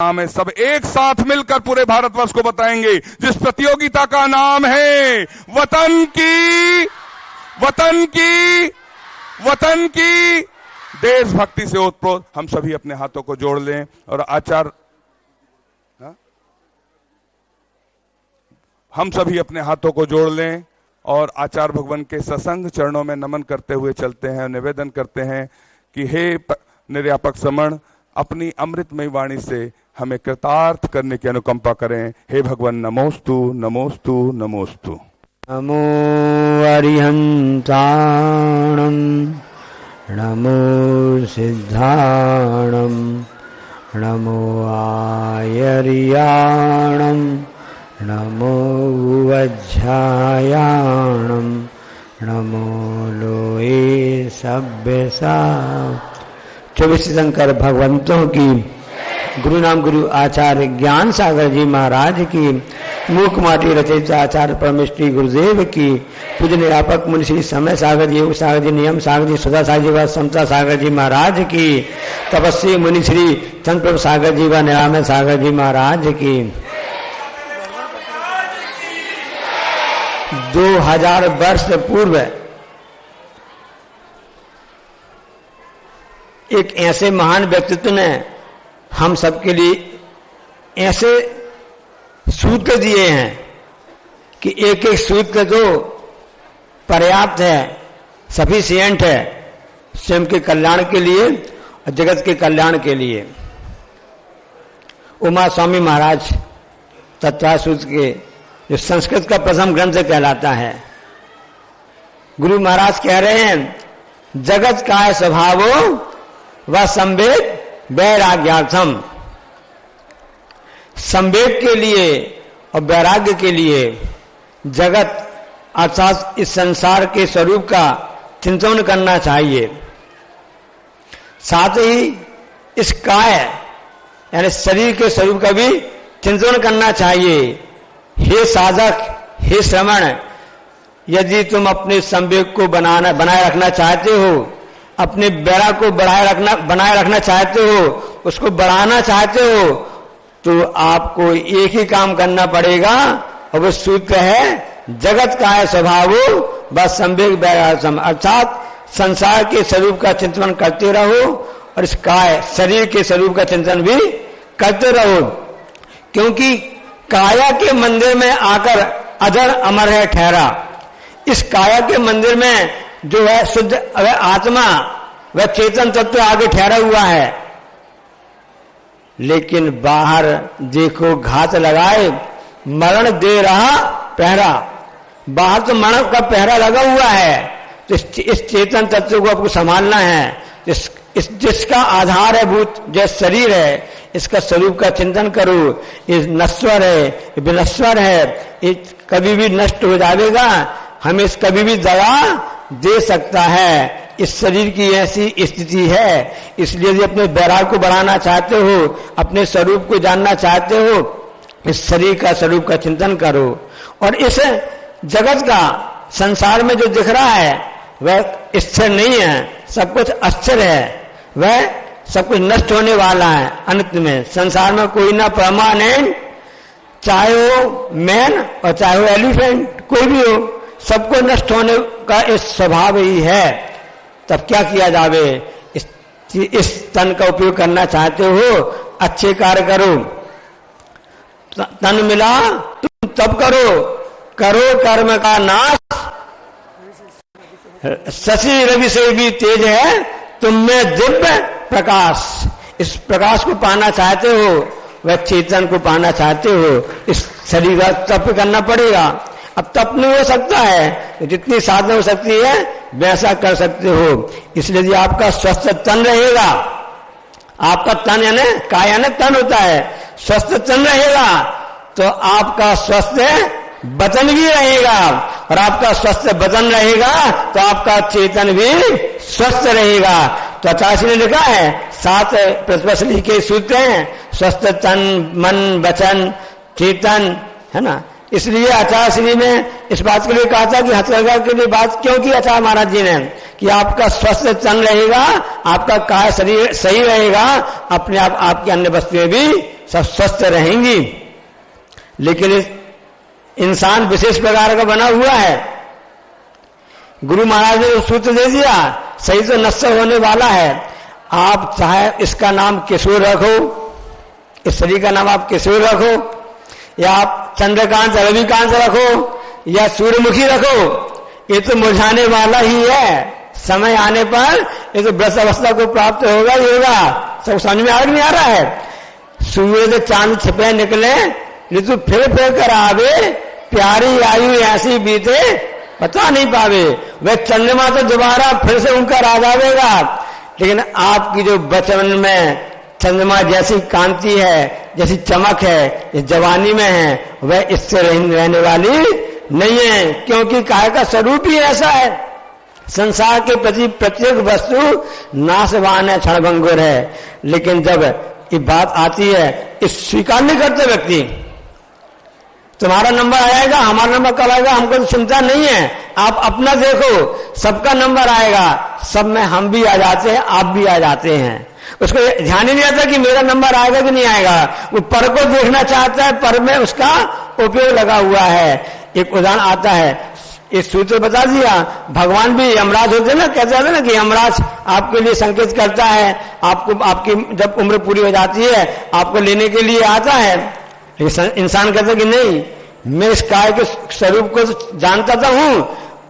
नाम है। सब एक साथ मिलकर पूरे भारतवर्ष को बताएंगे जिस प्रतियोगिता का नाम है वतन की देशभक्ति से ओतप्रोत। हम सभी अपने हाथों को जोड़ लें और आचार्य भगवान के ससंग चरणों में नमन करते हुए चलते हैं। निवेदन करते हैं कि हे निर्यापक समण, अपनी अमृतमय वाणी से हमें कृतार्थ करने की अनुकंपा करें। हे भगवान, नमोस्तु नमोस्तु नमोस्तु। नमो अरिहंताणं नमो सिद्धाणं नमो आयर्याणं नमो वज्झायाणं नमो लोए सभ्यसा। 24 शंकर भगवंतों की, गुरु नाम गुरु आचार्य ज्ञान सागर जी महाराज की, मूक माटी रचयिता आचार्य परमेश्वरी गुरुदेव की, पूज्य निरापक मुनि श्री समय सागर जी, योग सागर जी, नियम सागर जी, सुधा सागर जी व समता सागर जी महाराज की, तपस्वी मुनि श्री चंद्रप्रभ सागर जी व निरामय सागर जी महाराज की। 2000 वर्ष पूर्व एक ऐसे महान व्यक्तित्व ने हम सबके लिए ऐसे सूत्र दिए हैं कि एक एक सूत्र तो पर्याप्त है, सफिशिएंट है स्वयं के कल्याण के लिए और जगत के कल्याण के लिए। उमा स्वामी महाराज तत्व सूत्र के, जो संस्कृत का प्रथम ग्रंथ कहलाता है, गुरु महाराज कह रहे हैं जगत का स्वभावो व संवेद वैराग्यार्थम। संवेद के लिए और वैराग्य के लिए जगत अर्थात इस संसार के स्वरूप का चिंतन करना चाहिए। साथ ही इस काय यानी शरीर के स्वरूप का भी चिंतन करना चाहिए। हे साधक, हे श्रवण, यदि तुम अपने संवेग को बनाए रखना चाहते हो, अपने वैराग को बनाए रखना चाहते हो, उसको बढ़ाना चाहते हो, तो आपको एक ही काम करना पड़ेगा और वो सूत्र है जगत का है स्वभाव बस संवेग वैराग्यम। अर्थात संसार के स्वरूप का चिंतन करते रहो और इस काय शरीर के स्वरूप का चिंतन भी करते रहो, क्योंकि काया के मंदिर में आकर अधर अमर है ठहरा। इस काया के मंदिर में जो है शुद्ध वह आत्मा, वह चेतन तत्व आगे ठहरा हुआ है, लेकिन बाहर देखो घात लगाए मरण दे रहा पहरा। बाहर तो मरण का पहरा लगा हुआ है, तो इस चेतन तत्व को आपको संभालना है। जिसका आधार है भूत जो शरीर है, इसका स्वरूप का चिंतन करो। ये नश्वर है, ये विनश्वर है, ये कभी भी नष्ट हो जाएगा, हमें कभी भी दया दे सकता है। इस शरीर की ऐसी स्थिति है, इसलिए यदि अपने वैराग को बढ़ाना चाहते हो, अपने स्वरूप को जानना चाहते हो, इस शरीर का स्वरूप का चिंतन करो। और इस जगत का संसार में जो दिख रहा है वह स्थिर नहीं है, सब कुछ अस्थिर है, वह सब कुछ नष्ट होने वाला है। अंत में संसार में कोई ना परमानेंट, चाहे वो मैन और चाहे वो एलिफेंट, कोई भी हो, सबको नष्ट होने का इस स्वभाव ही है। तब क्या किया जावे? इस तन का उपयोग करना चाहते हो, अच्छे कार्य करो। तन मिला तुम तब करो कर्म का नाश, शशि रवि से भी तेज है तुम में दिव्य प्रकाश। इस प्रकाश को पाना चाहते हो, वह चेतन को पाना चाहते हो, इस शरीर का तप करना पड़ेगा। अब तप नहीं हो सकता है, जितनी साधना हो सकती है वैसा कर सकते हो। इसलिए यदि आपका स्वस्थ तन रहेगा, आपका तन यानी काय यानी तन होता है, स्वस्थ तन रहेगा तो आपका स्वस्थ बदन भी रहेगा, और आपका स्वस्थ बदन रहेगा तो आपका चेतन भी स्वस्थ रहेगा। तो आचार्य ने लिखा है 7 प्रतिपत्ति के सूत्र हैं, स्वस्थ तन मन वचन चेतन, है ना। इसलिए आचार्य श्री ने इस बात के लिए कहा था कि हथकरघा के लिए बात क्यों की आचार्य महाराज जी ने, कि आपका स्वस्थ तन रहेगा, आपका काय शरीर सही रहेगा, अपने आप आपकी अन्य वस्तुएं भी सब स्वस्थ रहेंगी। लेकिन इंसान विशेष प्रकार का बना हुआ है। गुरु महाराज ने सूत्र दे दिया, सही तो नष्ट होने वाला है। आप चाहे इसका नाम किशोर रखो, इस शरीर का नाम आप किशोर रखो, या आप चंद्रकांत रविकांत रखो, या सूर्यमुखी रखो, ये तो मुरझाने वाला ही है। समय आने पर ये तो वृद्ध अवस्था को प्राप्त होगा ही होगा। सब समझ में नहीं आ रहा है। सूर्य चांद छिपे निकले, ऋतु फिर कर आवे, प्यारी आयु ऐसी बीते पता नहीं पावे। वह चंद्रमा तो दोबारा फिर से उनका राज आवेगा, लेकिन आपकी जो बचपन में चंद्रमा जैसी कांति है, जैसी चमक है, ये जवानी में है, वह इससे रहने वाली नहीं है। क्योंकि काय का स्वरूप ही ऐसा है। संसार के प्रति प्रत्येक वस्तु नाशवान है, क्षणभंगुर है। लेकिन जब ये बात आती है, इस स्वीकार नहीं करते व्यक्ति। तुम्हारा नंबर आएगा, हमारा नंबर कब आएगा हमको तो चिंता नहीं है। आप अपना देखो, सबका नंबर आएगा। सब में हम भी आ जाते हैं, आप भी आ जाते हैं। उसको ध्यान ही नहीं आता कि मेरा नंबर आएगा कि नहीं आएगा। वो पर को देखना चाहता है, पर में उसका उपयोग लगा हुआ है। एक उदाहरण आता है, इस सूत्र बता दिया। भगवान भी यमराज होते ना, कहते हैं ना कि यमराज आपके लिए संकेत करता है, आपको आपकी जब उम्र पूरी हो जाती है आपको लेने के लिए आता है। इंसान कहता है कि नहीं, मैं इस काय के स्वरूप को जानता था हूं,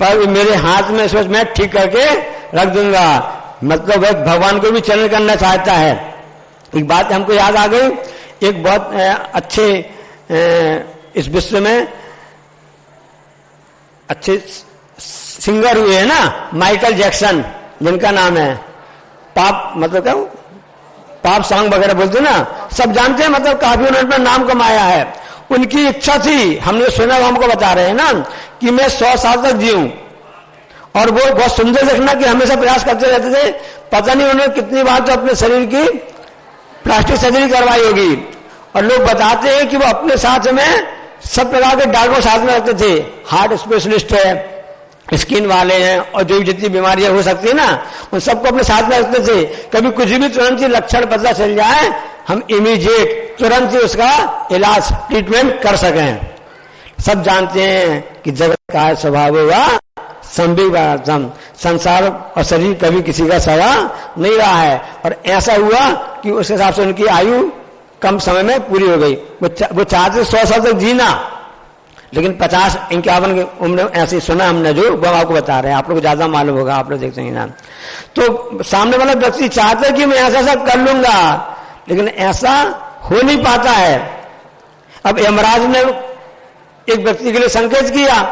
पर मेरे हाथ में सोच मैं ठीक करके रख दूंगा। मतलब वह भगवान को भी चरण करना चाहता है। एक बात हमको याद आ गई, एक बहुत अच्छे इस विश्व में अच्छे सिंगर हुए हैं ना, माइकल जैक्सन, जिनका नाम है पॉप, मतलब क्या पॉप सॉन्ग वगैरह बोलते ना, सब जानते हैं। मतलब काफी उन्होंने अपना नाम कमाया है। उनकी इच्छा थी, हमने सुना, वो हमको बता रहे हैं ना, कि मैं 100 साल तक जीऊं। और वो बहुत सुंदर देखना कि हमेशा प्रयास करते रहते थे। पता नहीं उन्होंने कितनी बार तो अपने शरीर की प्लास्टिक सर्जरी करवाई होगी। और लोग बताते हैं कि वो अपने साथ में सब प्रकार के डॉक्टर साथ में रखते थे। हार्ट स्पेशलिस्ट है, स्किन वाले हैं, और जो जितनी बीमारियां हो सकती है ना, उन सबको अपने साथ में रखते थे। कभी कुछ भी तुरंत ही लक्षण पता चल जाए, हम इमीडिएट तुरंत ही उसका इलाज ट्रीटमेंट कर सकें। सब जानते हैं कि जगत का स्वभाव हुआ संविवादम, संसार और शरीर कभी किसी का सगा नहीं रहा है। और ऐसा हुआ कि उस हिसाब से उनकी आयु कम समय में पूरी हो गई। वो चाहते 100 साल तक जीना, लेकिन 50-51 की उम्र ऐसी सुना हमने, जो वो आपको बता रहे हैं। आप लोग ज्यादा मालूम होगा, आप लोग देखते हैं ना। तो सामने वाला व्यक्ति चाहता है कि मैं ऐसा ऐसा कर लूंगा, लेकिन ऐसा हो नहीं पाता है। अब यमराज ने एक व्यक्ति के लिए संकेत किया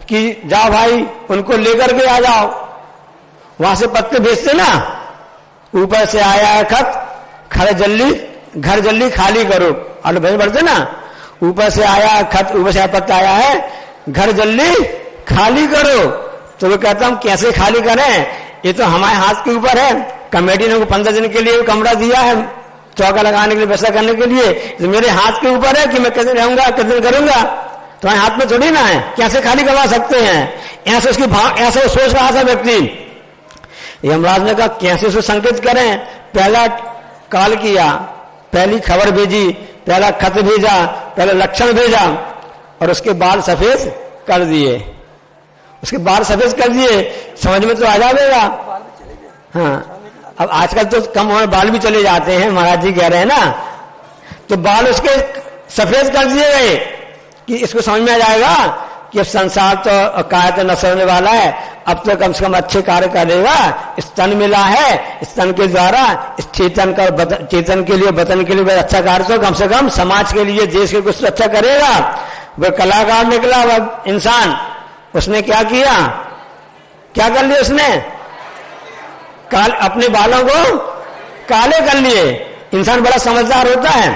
कि जाओ भाई, उनको लेकर के आ जाओ। वहां से पत्ते भेजते ना, ऊपर से आया है खत, घर जल्दी खाली करो। और भेज बढ़ते ना, ऊपर से आया खत, ऊपर से पत्ता आया है, घर जल्दी खाली करो। तो वो कहता हूं कैसे खाली करें, ये तो हमारे हाथ के ऊपर है। कमेटी ने 15 दिन के लिए कमरा दिया है चौका लगाने के लिए, व्यवस्था करने के लिए। तो मेरे हाथ के ऊपर है कि मैं कैसे रहूंगा, कितने करूंगा। तुम्हारे हाथ में थोड़ी ना है, कैसे खाली करवा सकते हैं। ऐसे उसकी ऐसे सोच रहा था व्यक्ति। यमराज ने कहा कैसे उसको संकेत करें। पहला काल किया, पहली खबर भेजी, पहला खत भेजा, पहले लक्षण भेजा, और उसके बाल सफेद कर दिए। उसके बाल सफेद कर दिए, समझ में तो आ जाएगा। हाँ, अब आजकल तो कम उम्र बाल भी चले जाते हैं, महाराज जी कह रहे हैं ना। तो बाल उसके सफेद कर दिए गए कि इसको समझ में आ जाएगा कि संसार तो काय तो नष्ट होने वाला है, अब तो कम से कम अच्छे कार्य करेगा। स्तन मिला है, स्तन के द्वारा इस चेतन के लिए, वतन के लिए अच्छा कार्य, तो कम से कम समाज के लिए, देश के कुछ अच्छा करेगा। वह कलाकार निकला, वह इंसान, उसने क्या किया, क्या कर लिया उसने, अपने बालों को काले कर लिए। इंसान बड़ा समझदार होता है।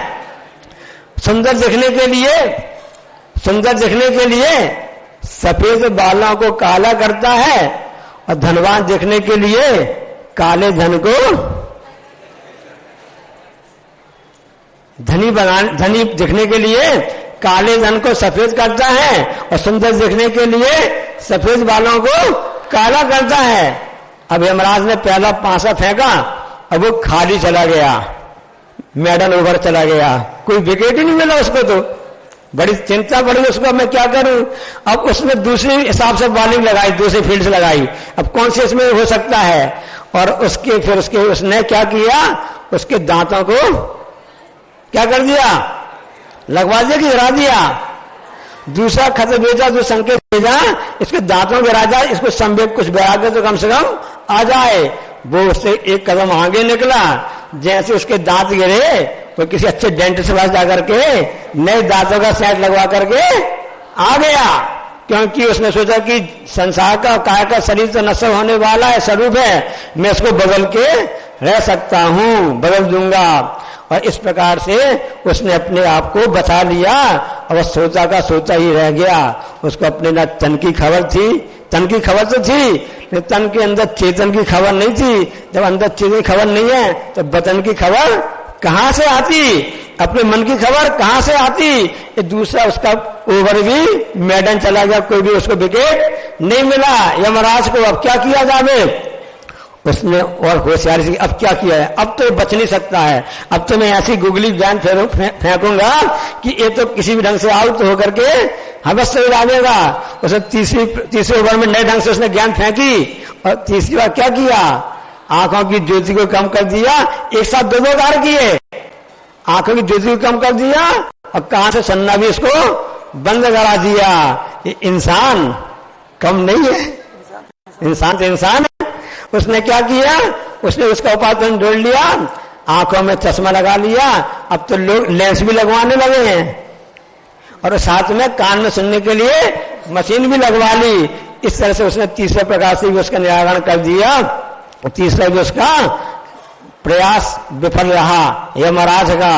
सुंदर दिखने के लिए सफेद बालों को काला करता है, और धनवान दिखने के लिए काले धन को धनी दिखने के लिए काले धन को सफेद करता है, और सुंदर दिखने के लिए सफेद बालों को काला करता है। अब यमराज ने पहला पांसा फेंका, अब वो खाली चला गया। मैडन ओवर चला गया, कोई विकेट ही नहीं मिला उसको। तो बड़ी चिंता पड़ी उसको, मैं क्या करूं। अब उसने दूसरे हिसाब से बॉलिंग लगाई, दूसरी फील्ड से लगाई, अब कौन से इसमें हो सकता है। और उसने क्या किया, उसके दांतों को क्या कर दिया, लगवा दिया कि गिरा दिया। दूसरा खत भेजा, जो संकेत भेजा, इसके दांतों गिरा जाए, इसको संवेद कुछ बैराग तो कम से कम आ जाए। वो उससे एक कदम आगे निकला, जैसे उसके दांत गिरे तो किसी अच्छे डेंटिस्ट के पास जाकर के नए दांतों का सेट लगवा करके आ गया। क्योंकि उसने सोचा कि संसार का काय का शरीर तो नष्ट होने वाला है, स्वरूप है, मैं इसको बदल के रह सकता हूं, बदल दूंगा। और इस प्रकार से उसने अपने आप को बचा लिया। और सोचा का सोचा ही रह गया। उसको अपने न तन की खबर थी, तन की खबर तो थी लेकिन तन के अंदर चेतन की खबर नहीं थी। जब अंदर चेतन की खबर नहीं है तो बतन की खबर कहां से आती, अपने मन की खबर कहां से आती। ये दूसरा उसका ओवर भी मैडन चला गया, कोई भी उसको विकेट नहीं मिला। यमराज को अब क्या किया जावे, उसने और होशियारी से अब क्या किया है, अब तो बच नहीं सकता है। अब तो मैं ऐसी गुगली ज्ञान फेंकूंगा कि ये तो किसी भी ढंग से आउट होकर के हवस से उड़ा देगा। उसने तीसरे ओवर में नए ढंग से उसने ज्ञान फेंकी। और तीसरी बार क्या किया, आंखों की ज्योति को कम कर दिया। एक साथ दो कार्य किए, आंखों की ज्योति को कम कर दिया और कान से सुनना भी इसको बंद करा दिया। ये इंसान कम नहीं है, इंसान तो इंसान है। उसने क्या किया, उसने उसका उपादान जोड़ लिया, आंखों में चश्मा लगा लिया। अब तो लोग लेंस भी लगवाने लगे हैं और साथ में कान में सुनने के लिए मशीन भी लगवा ली। इस तरह से उसने तीसरे प्रकार से भी उसका निराकरण कर दिया। तीसरा भी उसका प्रयास विफल रहा यमराज का।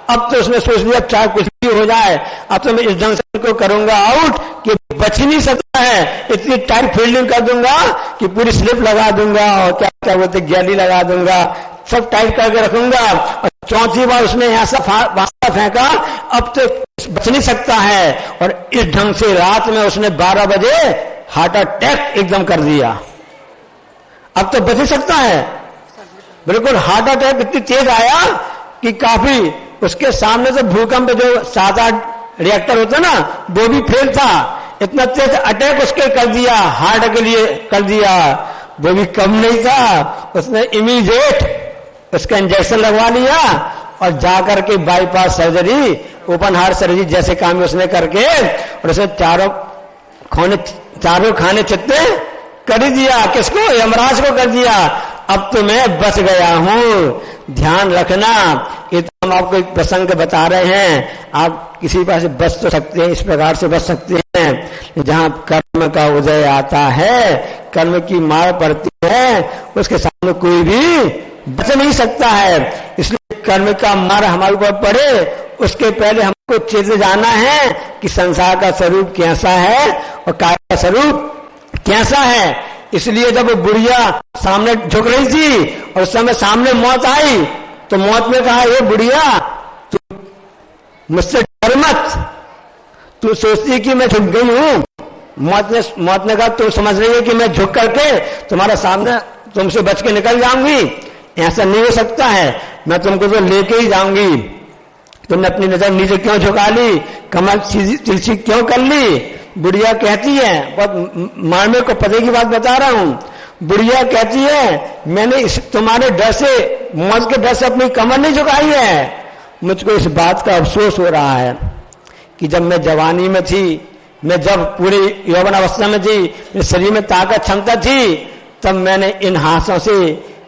अब तो उसने सोच लिया चाहे कुछ भी हो जाए, अब तो मैं इस ढंग से को करूंगा आउट कि बच ही नहीं सकता है। इतनी टाइट फील्डिंग कर दूंगा कि पूरी स्लिप लगा दूंगा और क्या क्या बोलते गैली लगा दूंगा, सब टाइट करके रखूंगा। और चौथी बार उसने ऐसा वास्ता फेंका, अब तो बच नहीं सकता है। और इस ढंग से रात में उसने 12 बजे हार्ट अटैक एकदम कर दिया। अब तो बच ही सकता है, बिल्कुल हार्ट अटैक इतनी तेज आया कि काफी उसके सामने से भूकंप जो 7-8 रिएक्टर होता ना वो भी फेल था। इतना तेज अटैक उसके कर दिया, हार्ट के लिए कर दिया। वो भी कम नहीं था, उसने इमीडिएट उसका इंजेक्शन लगवा लिया और जाकर के bypass surgery, open heart surgery जैसे काम उसने करके और उसे चारों खाने चित्ते कर दिया। किसको, यमराज को कर दिया। अब तो मैं बच गया हूं। ध्यान रखना, ये तो हम आपको एक प्रसंग बता रहे हैं। आप किसी पास से बच तो सकते हैं, इस प्रकार से बच सकते हैं जहां कर्म का उदय आता है, कर्म की मार पड़ती है, उसके सामने कोई भी बच नहीं सकता है। इसलिए कर्म का मार हमारे ऊपर पड़े उसके पहले हमको चेत जाना है कि संसार का स्वरूप कैसा है और काय का स्वरूप कैसा है। इसलिए जब बुढ़िया सामने झुक रही थी और उस समय सामने मौत आई तो मौत ने कहा, ये बुढ़िया तू मुझसे डर मत, तू सोचती कि मैं झुक गई हूं। मौत ने कहा, तू समझ रही है कि मैं झुक करके तुम्हारे सामने तुमसे बच के निकल जाऊंगी, ऐसा नहीं हो सकता है, मैं तुमको तो लेके ही जाऊंगी। तुमने अपनी नजर नीचे क्यों झुका ली, कमर तिरछी क्यों कर ली। बुढ़िया कहती है, बहुत मारने को पते की बात बता रहा हूं। बुढ़िया कहती है, मैंने तुम्हारे डर से, मौत के डर से अपनी कमर नहीं झुकाई है। मुझको इस बात का अफसोस हो रहा है कि जब मैं जवानी में थी, मैं जब पूरी यौवन अवस्था में थी, मेरे शरीर में ताकत क्षमता थी, तब मैंने इन हाथों से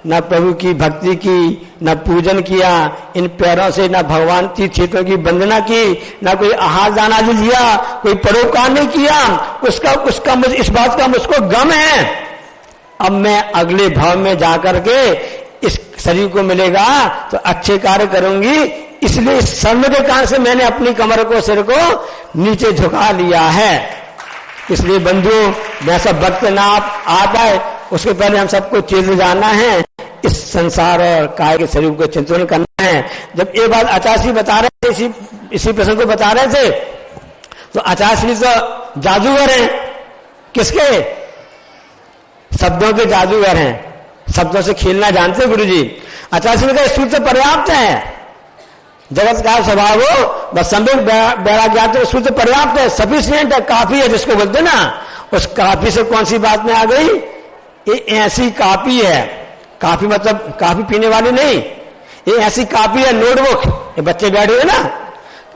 न प्रभु की भक्ति की, न पूजन किया, इन पैरों से न भगवान की क्षेत्रों की वंदना की, न कोई आहार दाना भी दिया, कोई परोपकार नहीं किया। उसका मुझे इस बात का मुझको गम है। अब मैं अगले भाव में जाकर के इस शरीर को मिलेगा तो अच्छे कार्य करूंगी। इसलिए इस शर्म के कारण से मैंने अपनी कमर को, सिर को नीचे झुका लिया है। इसलिए बंधुओं, जैसा वक्त ना आ पाए उसके पहले हम सबको चेत जाना है, इस संसार और काय के शरीर को चिंतन करना है। जब ये बात आचार्य बता रहे थे, इसी प्रसंग को बता रहे थे, तो आचार्य तो जादूगर हैं। किसके, शब्दों के जादूगर हैं, शब्दों से खेलना जानते गुरु जी। आचार्य ने कहा सूत्र पर्याप्त है, जगत का स्वभाव हो बस सम्यक वैराग्यात शुद्ध पर्याप्त है, सफिशिएंट है, काफी है जिसको बोलते ना। उस काफी से कौन सी बात में आ गई? ये ऐसी काफी है, काफी मतलब काफी पीने वाली नहीं, ये ऐसी काफी है नोटबुक, ये बच्चे बैठे हुए ना,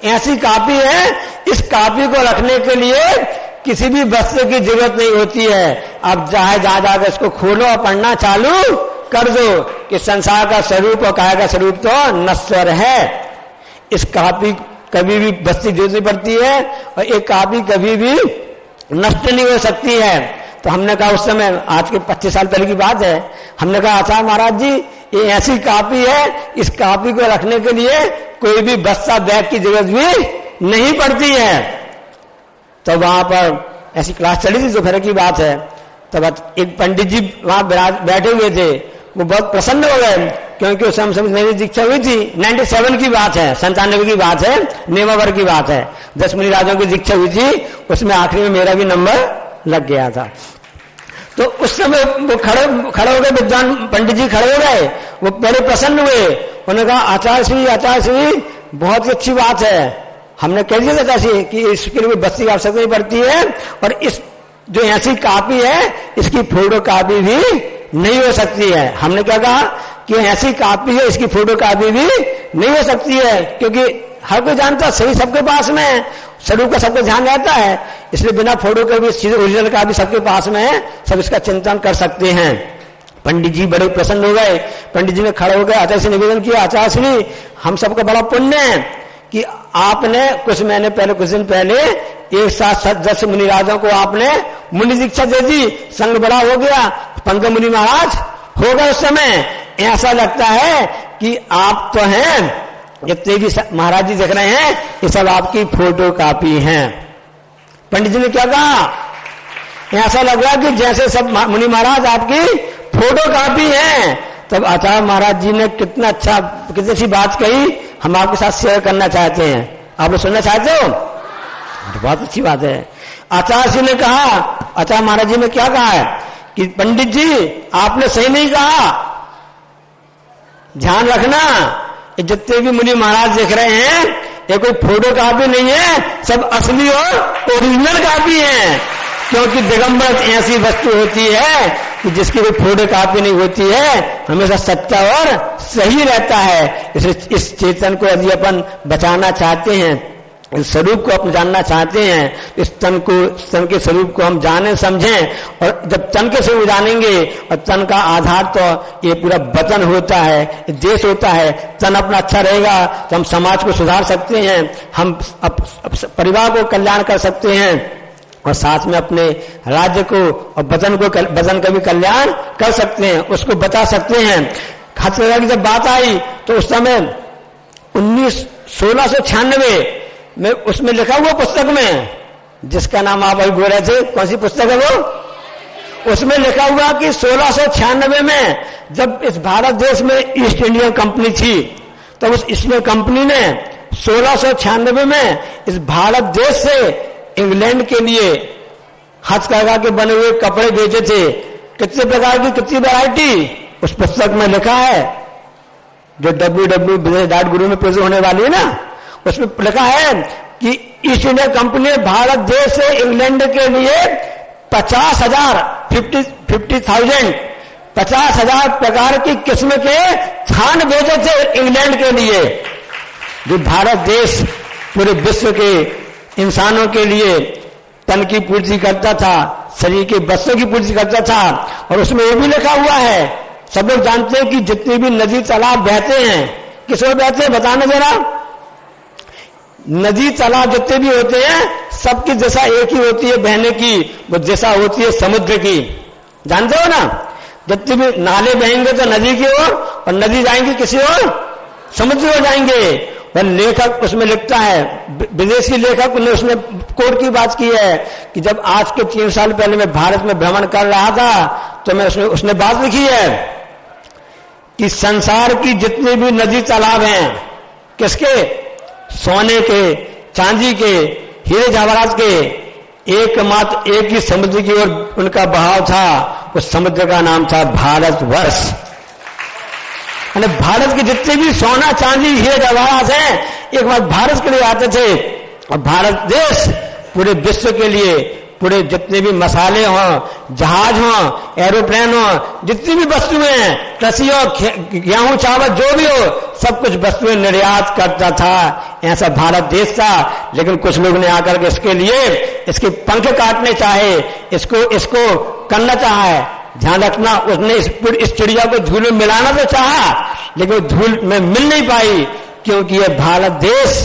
ऐसी काफी है, इस काफी को रखने के लिए किसी भी वस्तु की जरूरत नहीं होती है। अब जहां जाकर इसको खोलो और पढ़ना चालू कर दो कि संसार का स्वरूप और काया का स्वरूप तो नश्वर है। इस काफी कभी भी वस्तु जरूरत नहीं पड़ती है और एक काफी कभी भी नष्ट नहीं हो सकती है। तो हमने कहा उस समय, आज के 25 साल पहले की बात है, हमने कहा आचार्य महाराज जी ये ऐसी कापी है, इस कापी को रखने के लिए कोई भी बस्ता बैग की जरूरत भी नहीं पड़ती है। तो वहां पर ऐसी क्लास चली थी, दोपहर की बात है, तब एक पंडित जी वहां बैठे हुए थे, वो बहुत प्रसन्न हो गए क्योंकि उस समय मेरी दीक्षा हुई थी, 97 की बात है, 97 की बात है, नेवावर की बात है, 10 मुनि राजों की दीक्षा हुई थी, उसमें आखिरी में मेरा भी नंबर लग गया था। तो उस समय वो खड़े हो गए, विद्वान पंडित जी खड़े हो गए, वो बड़े प्रसन्न हुए, उन्होंने कहा आचार्य श्री बहुत ही अच्छी बात है, हमने कह दिया था कि इसके लिए बस्ती की आवश्यकता नहीं पड़ती है और इस जो ऐसी कापी है इसकी फोटो कापी भी नहीं हो सकती है। हमने क्या कहा कि ऐसी कापी है, इसकी फोटो कापी भी नहीं हो सकती है, क्योंकि हर कोई जानता है सही सबके पास में है, स्वरूप का सबको ध्यान रहता है, इसलिए बिना फोटो के भी चीज ओरिजिनल का भी सबके पास में है, सब इसका चिंतन कर सकते हैं। पंडित जी बड़े प्रसन्न हो गए, पंडित जी ने खड़े हो गए, आचार्य से निवेदन किया, आचार्य श्री हम सबका बड़ा पुण्य है कि आपने कुछ महीने पहले, कुछ दिन पहले एक साथ 10 मुनि राजों को आपने मुनि दीक्षा दे दी, संग बड़ा हो गया, 15 मुनि महाराज हो गए। उस समय ऐसा लगता है कि आप तो हैं, जितने भी महाराज जी देख रहे हैं ये सब आपकी फोटो कापी हैं। पंडित जी ने क्या कहा, ऐसा लग रहा कि जैसे सब मुनि महाराज आपकी फोटो कापी हैं। तब आचार्य महाराज जी ने कितना अच्छा, कितनी अच्छी बात कही, हम आपके साथ शेयर करना चाहते हैं। आप लोग सुनना चाहते हो? तो बहुत अच्छी बात है। आचार्य जी ने कहा, आचार्य महाराज जी ने क्या कहा है कि पंडित जी आपने सही नहीं कहा, ध्यान रखना जितने भी मुनि महाराज देख रहे हैं ये कोई फोटो कापी नहीं है, सब असली और ओरिजिनल कापी है, क्योंकि दिगंबर ऐसी वस्तु होती है कि जिसकी कोई फोटो कापी नहीं होती है, हमेशा सच्चा और सही रहता है। इसलिए इस चेतन को यदि अपन बचाना चाहते हैं, इस स्वरूप को अपन जानना चाहते हैं, इस तन के स्वरूप को हम जाने समझें, और जब तन के स्वरूप जानेंगे, और तन का आधार तो ये पूरा वतन होता है, देश होता है, तन अपना अच्छा रहेगा तो हम समाज को सुधार सकते हैं, हम परिवार को कल्याण कर सकते हैं, और साथ में अपने राज्य को और वतन का भी कल्याण कर सकते हैं, उसको बता सकते हैं। खतरा की जब बात आई तो उस समय 1696 में उसमें लिखा हुआ पुस्तक में, जिसका नाम आप अभी बोल रहे थे, कौन सी पुस्तक है वो, उसमें लिखा हुआ कि 1696 में जब इस भारत देश में ईस्ट इंडिया कंपनी थी, तो उस ईस्ट इंडिया कंपनी ने 1696 में इस भारत देश से इंग्लैंड के लिए हथकरघा के बने हुए कपड़े भेजे थे, कितने प्रकार की कितनी वैरायटी उस पुस्तक में लिखा है, जो www.guru में प्रस्तुत होने वाली है ना, उसमें लिखा है कि ईस्ट इंडिया कंपनी ने भारत देश से इंग्लैंड के लिए 50,000 प्रकार की किस्म के थान भेजे थे इंग्लैंड के लिए, जो भारत देश पूरे विश्व के इंसानों के लिए तन की पूर्ति करता था, शरीर के वस्तुओं की पूर्ति करता था। और उसमें ये भी लिखा हुआ है, सब लोग जानते हैं कि जितनी भी नदी तालाब बहते हैं, किस ओर बहते हैं बताना जरा, नदी तालाब जितने भी होते हैं सबकी दिशा एक ही होती है बहने की, वो दिशा होती है समुद्र की, जानते हो ना। जितने भी नाले बहेंगे तो नदी की ओर, और नदी जाएंगे किसी ओर, समुद्र ओर जाएंगे। और लेखक उसमें लिखता है, विदेशी लेखक ने उसने कोट की बात की है कि जब आज के 3 साल पहले मैं भारत में भ्रमण कर रहा था, तो मैं उसने बात लिखी है कि संसार की जितने भी नदी तालाब हैं, किसके, सोने के, चांदी के, हीरे जवाहरात के, एकमात्र एक ही समुद्र की ओर उनका बहाव था, उस समुद्र का नाम था भारतवर्ष। और भारत के जितने भी सोना चांदी हीरे जवाहरात हैं एक बार भारत के लिए आते थे। और भारत देश पूरे विश्व के लिए, पूरे जितने भी मसाले हों, जहाज हों, एरोप्लेन हों, जितनी भी वस्तुएं हैं, कृषि हो, गेहूं चावल जो भी हो, सब कुछ वस्तुएं निर्यात करता था। ऐसा भारत देश था। लेकिन कुछ लोग ने आकर के इसके लिए इसके पंख काटने चाहे, इसको करना चाहा है। ध्यान रखना, उसने इस चिड़िया को धूल में मिलाना तो चाहा, लेकिन धूल में मिल नहीं पाई, क्योंकि यह भारत देश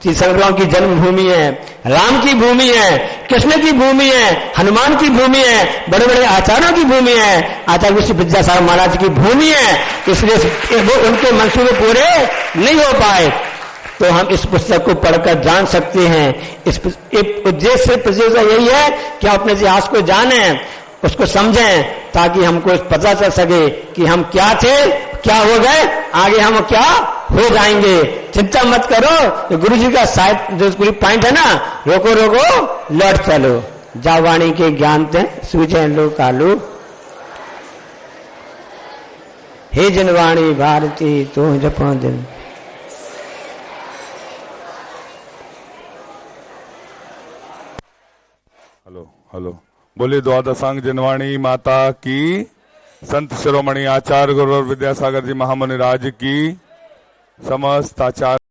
तीर्थंकरों की जन्मभूमि है, राम की भूमि है, कृष्ण की भूमि है, हनुमान की भूमि है, बड़े बड़े आचार्यों की भूमि है, आचार्य विश्व विद्यासागर महाराज की भूमि है। इसलिए वो उनके मंसूबे पूरे नहीं हो पाए। तो हम इस पुस्तक को पढ़कर जान सकते हैं। इस उद्देश्य प्रतियोगिता यही है कि हम अपने इतिहास को जानें, उसको समझें, ताकि हमको पता चल सके कि हम क्या थे, क्या हो गए, आगे हम क्या हो जाएंगे। चिंता मत करो। तो गुरु जी का साहित्य जो गुरु पॉइंट है ना, रोको रोको लौट चलो, जा वाणी के ज्ञान ते सूझे लो कालू, हे जनवाणी भारती तू जपो दिन। हेलो हेलो, बोलिए द्वादशांग जनवाणी माता की, संत शिरोमणि आचार्य गुरु विद्यासागर जी महामुनि राज की, समस्त आचार्य